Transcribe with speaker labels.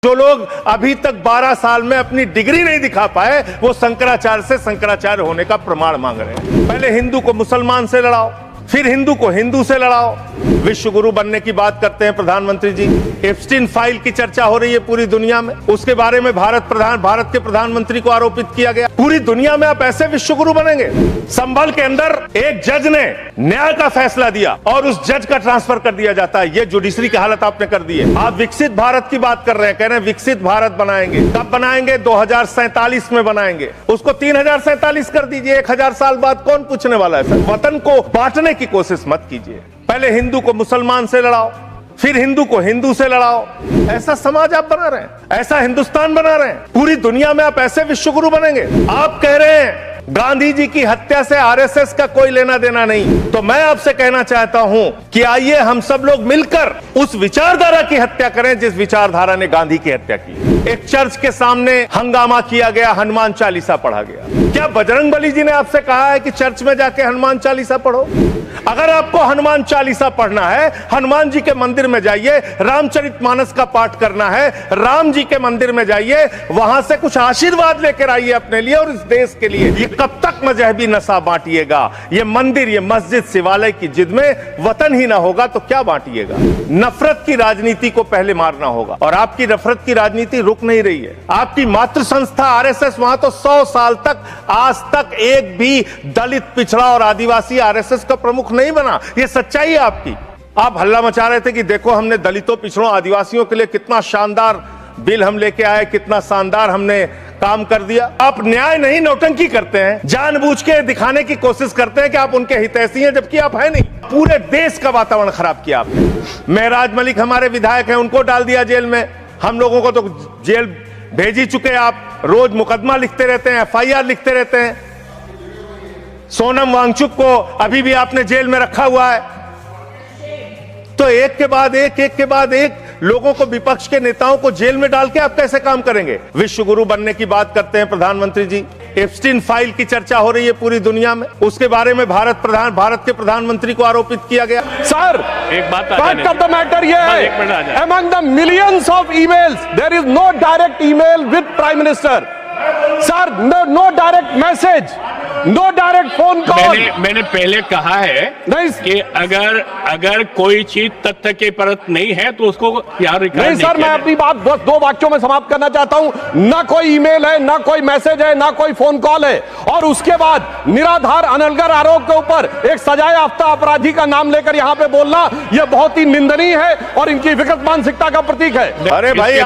Speaker 1: जो लोग अभी तक 12 साल में अपनी डिग्री नहीं दिखा पाए, वो शंकराचार्य से शंकराचार्य होने का प्रमाण मांग रहे हैं। पहले हिंदू को मुसलमान से लड़ाओ, फिर हिंदू को हिंदू से लड़ाओ। विश्व गुरु बनने की बात करते हैं प्रधानमंत्री जी। एप्स्टीन फाइल की चर्चा हो रही है पूरी दुनिया में, उसके बारे में भारत के प्रधानमंत्री को आरोपित किया गया। पूरी दुनिया में आप ऐसे विश्व गुरु बनेंगे? संभल के अंदर एक जज ने न्याय का फैसला दिया और उस जज का ट्रांसफर कर दिया जाता है। ये जुडिशरी की हालत आपने कर दी है। आप विकसित भारत की बात कर रहे हैं, कह रहे हैं विकसित भारत बनाएंगे। कब बनाएंगे? 2047 में बनाएंगे। उसको 3047 कर दीजिए। 1000 साल बाद कौन पूछने वाला है सर? वतन को बांटने की कोशिश मत कीजिए। पहले हिंदू को मुसलमान से लड़ाओ, फिर हिंदू को हिंदू से लड़ाओ। ऐसा समाज आप बना रहे हैं, ऐसा हिंदुस्तान बना रहे हैं। पूरी दुनिया में आप ऐसे विश्व गुरु बनेंगे? आप कह रहे हैं गांधी जी की हत्या से आरएसएस का कोई लेना देना नहीं, तो मैं आपसे कहना चाहता हूं कि आइए हम सब लोग मिलकर उस विचारधारा की हत्या करें जिस विचारधारा ने गांधी की हत्या की। एक चर्च के सामने हंगामा किया गया, हनुमान चालीसा पढ़ा गया। क्या बजरंगबली जी ने आपसे कहा है कि चर्च में जाके हनुमान चालीसा पढ़ो? अगर आपको हनुमान चालीसा पढ़ना है, हनुमान जी के मंदिर में जाइए। रामचरितमानस का पाठ करना है, राम जी के मंदिर में जाइए, वहां से कुछ आशीर्वाद लेकर आइए अपने लिए और इस देश के लिए। ये कब तक मजहबी नशा बांटिएगा? ये मंदिर, ये मस्जिद, शिवालय की जिद में वतन ही ना होगा तो क्या बांटिएगा? नफरत की राजनीति को पहले मारना होगा और आपकी नफरत की राजनीति रुक नहीं रही है। आपकी मातृ संस्था आरएसएस, वहां तो 100 साल तक आज तक एक भी दलित, पिछड़ा और आदिवासी आरएसएस का प्रमुख नहीं बना। ये सच्चाई है आपकी। आप हल्ला मचा रहे थे कि देखो हमने दलितों, पिछड़ों, आदिवासियों के लिए कितना शानदार बिल हम लेके आए, कितना शानदार हमने काम कर दिया। आप न्याय नहीं, नौटंकी करते हैं, जानबूझ के दिखाने की कोशिश करते हैं कि आप उनके हितैषी हैं, जबकि आप है नहीं। पूरे देश का वातावरण खराब किया आपने। मेहराज मलिक हमारे विधायक हैं, उनको डाल दिया जेल में। हम लोगों को तो जेल भेज ही चुके। आप रोज मुकदमा लिखते रहते हैं, एफआईआर लिखते रहते हैं। सोनम वांगचुक को अभी भी आपने जेल में रखा हुआ है। तो एक के बाद एक लोगों को, विपक्ष के नेताओं को जेल में डाल के आप कैसे काम करेंगे? विश्व गुरु बनने की बात करते हैं प्रधानमंत्री जी। एप्स्टीन फाइल की चर्चा हो रही है पूरी दुनिया में, उसके बारे में भारत के प्रधानमंत्री को आरोपित किया गया।
Speaker 2: सर,
Speaker 3: एक बात
Speaker 2: फैक्ट ऑफ द मैटर ये है, among the millions of emails there is no direct email with Prime Minister. Sir, no direct message, no direct phone call.
Speaker 3: मैंने पहले कहा है
Speaker 2: नहीं
Speaker 3: कि अगर कोई चीज तथ्य के परत नहीं है तो उसको यहाँ रिकॉर्ड
Speaker 2: नहीं सर, मैं अपनी बात बस 2 वाक्यों में समाप्त करना चाहता हूं। ना कोई ईमेल है, ना कोई मैसेज है, ना कोई फोन कॉल है। और उसके बाद निराधार अनलगर आरोप के ऊपर एक सजायाफ्ता अपराधी का नाम लेकर यहां पे बोलना, यह बहुत ही निंदनीय है और इनकी विकृत मानसिकता का प्रतीक है।
Speaker 1: अरे भाई